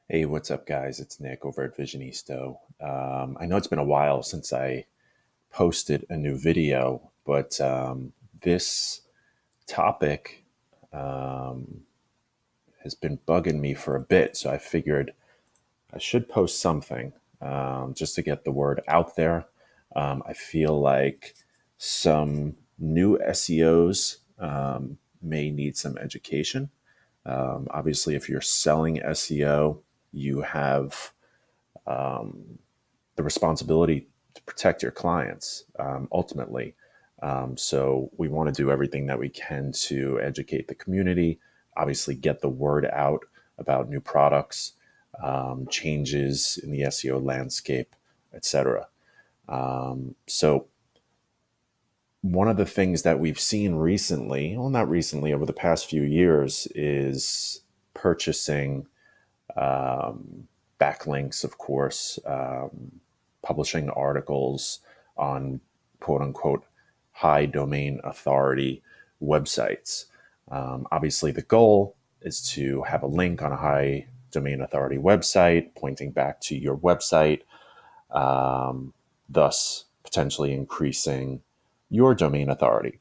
Hey, what's up, guys? It's Nick over at Visionisto. I know it's been a while since I posted a new video, but this topic has been bugging me for a bit, so I figured I should post something just to get the word out there. I feel like some new SEOs may need some education. Obviously, if you're selling SEO, you have the responsibility to protect your clients ultimately. So we want to do everything that we can to educate the community, obviously get the word out about new products, changes in the SEO landscape, etc. So one of the things that we've seen recently, well, not recently, over the past few years, is purchasing backlinks, of course, publishing articles on quote unquote high domain authority websites. Obviously, the goal is to have a link on a high domain authority website pointing back to your website, thus potentially increasing your domain authority.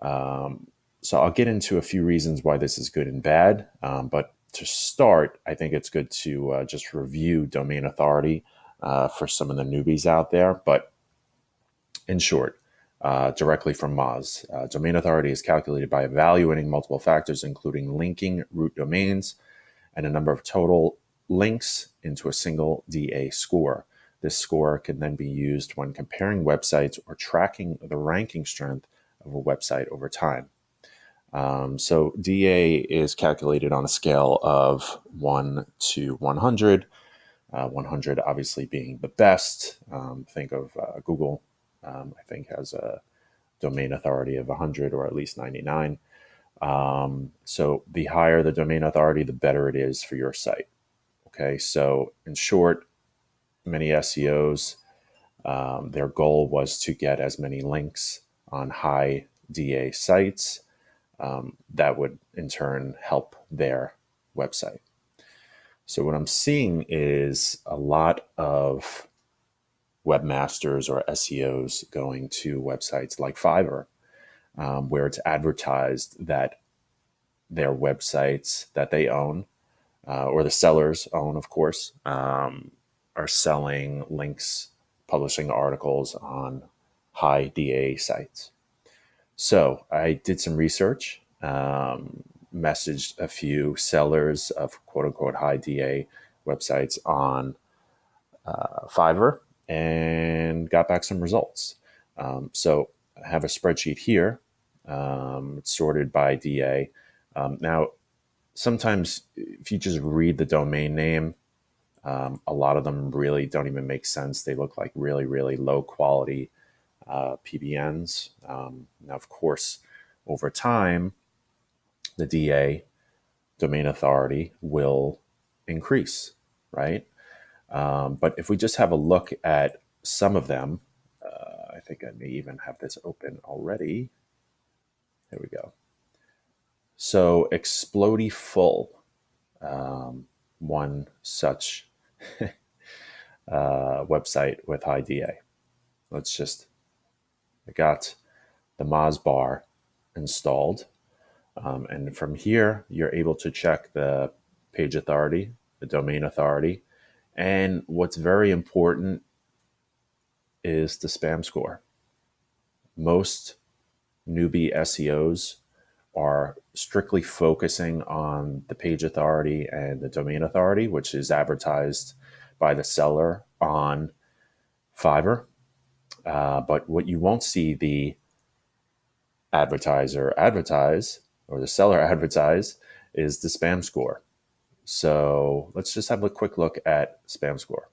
So I'll get into a few reasons why this is good and bad. But to start, I think it's good to just review domain authority for some of the newbies out there. But in short, directly from Moz, domain authority is calculated by evaluating multiple factors, including linking root domains and a number of total links into a single DA score. This score can then be used when comparing websites or tracking the ranking strength of a website over time. So DA is calculated on a scale of 1 to 100, 100 obviously being the best. Think of Google, I think has a domain authority of 100 or at least 99. So the higher the domain authority, the better it is for your site. Okay, so in short, many SEOs, their goal was to get as many links on high DA sites that would in turn help their website. So what I'm seeing is a lot of webmasters or SEOs going to websites like Fiverr, where it's advertised that their websites that they own, or the sellers own, of course, are selling links, publishing articles on high DA sites. So I did some research, messaged a few sellers of quote unquote high DA websites on Fiverr and got back some results. So I have a spreadsheet here. It's sorted by DA. Now, sometimes if you just read the domain name, a lot of them really don't even make sense. They look like really, really low quality PBNs. Now, of course, over time, the DA, domain authority, will increase, right? But if we just have a look at some of them, I think I may even have this open already. There we go. So Explodey Full, one such website with high DA. I got the Moz bar installed. And from here, you're able to check the page authority, the domain authority. And what's very important is the spam score. Most newbie SEOs are strictly focusing on the page authority and the domain authority, which is advertised by the seller on Fiverr. But what you won't see the advertiser advertise or the seller advertise is the spam score. So let's just have a quick look at spam score.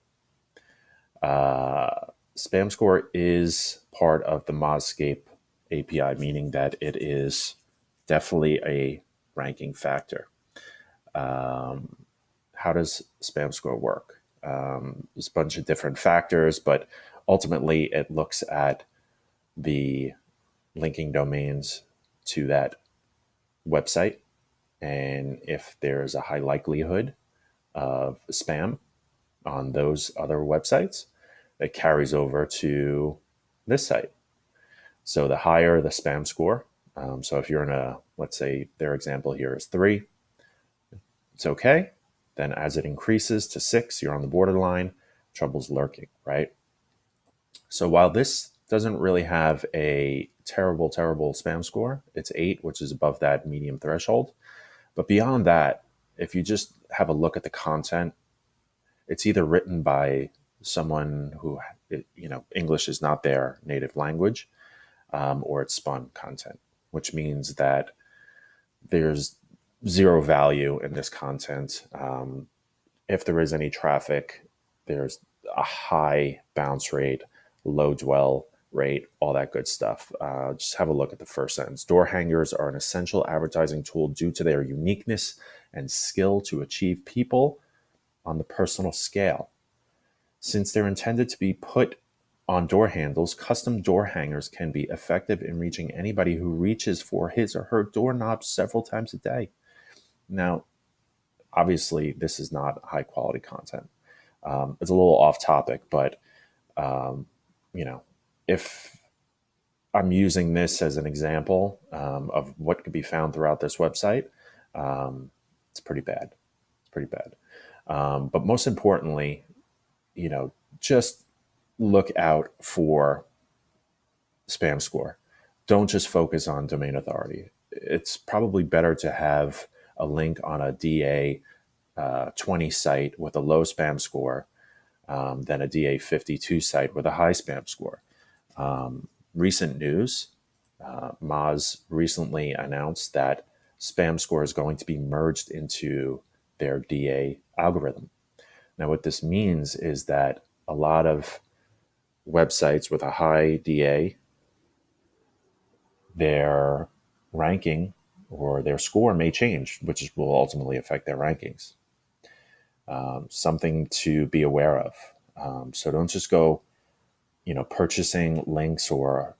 Spam score is part of the Mozscape API, meaning that it is definitely a ranking factor. How does spam score work? There's a bunch of different factors, but ultimately it looks at the linking domains to that website. And if there's a high likelihood of spam on those other websites, it carries over to this site. So the higher the spam score, so if you're in a, let's say their example here is 3, it's okay. Then as it increases to 6, you're on the borderline, trouble's lurking, right? So while this doesn't really have a terrible spam score, it's 8, which is above that medium threshold. But beyond that, if you just have a look at the content, it's either written by someone who, English is not their native language, or it's spun content, which means that there's zero value in this content. If there is any traffic, there's a high bounce rate, low dwell rate, all that good stuff. Just have a look at the first sentence. Door hangers are an essential advertising tool due to their uniqueness and skill to achieve people on the personal scale. Since they're intended to be put on door handles, custom door hangers can be effective in reaching anybody who reaches for his or her doorknob several times a day. Now, obviously, this is not high quality content. It's a little off topic, but if I'm using this as an example of what could be found throughout this website, it's pretty bad. It's pretty bad. But most importantly, just look out for spam score. Don't just focus on domain authority. It's probably better to have a link on a DA 20 site with a low spam score than a DA 52 site with a high spam score. Recent news, Moz recently announced that spam score is going to be merged into their DA algorithm. Now, what this means is that a lot of websites with a high DA, their ranking or their score may change, which will ultimately affect their rankings. Something to be aware of. So don't just go, purchasing links or,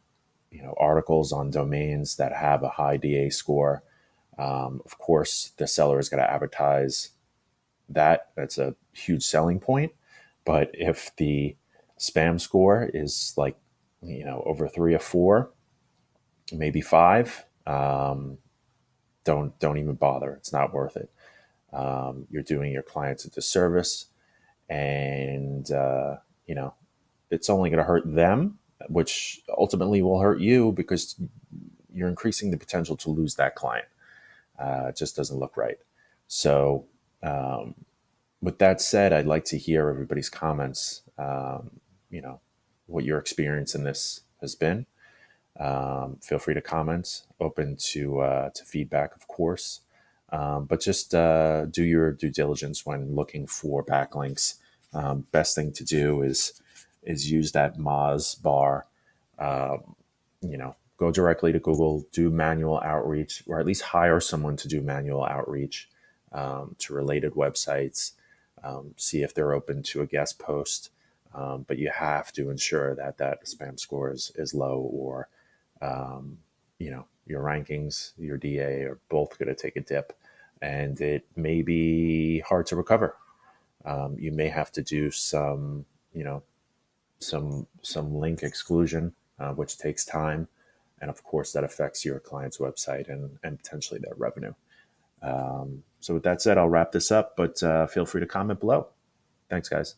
articles on domains that have a high DA score. Of course, the seller is going to advertise that. That's a huge selling point. But if the spam score is like, over 3 or 4, maybe 5, don't even bother. It's not worth it. You're doing your clients a disservice, and it's only going to hurt them, which ultimately will hurt you because you're increasing the potential to lose that client. It just doesn't look right. So, with that said, I'd like to hear everybody's comments. What your experience in this has been. Feel free to comment. Open to feedback, of course. But just do your due diligence when looking for backlinks. Best thing to do is use that Moz bar. Go directly to Google, do manual outreach, or at least hire someone to do manual outreach to related websites. See if they're open to a guest post. But you have to ensure that spam score is low, or your rankings, your DA are both going to take a dip, and it may be hard to recover. You may have to do some link exclusion, which takes time, and of course that affects your client's website and potentially their revenue. So with that said, I'll wrap this up, but feel free to comment below. Thanks, guys.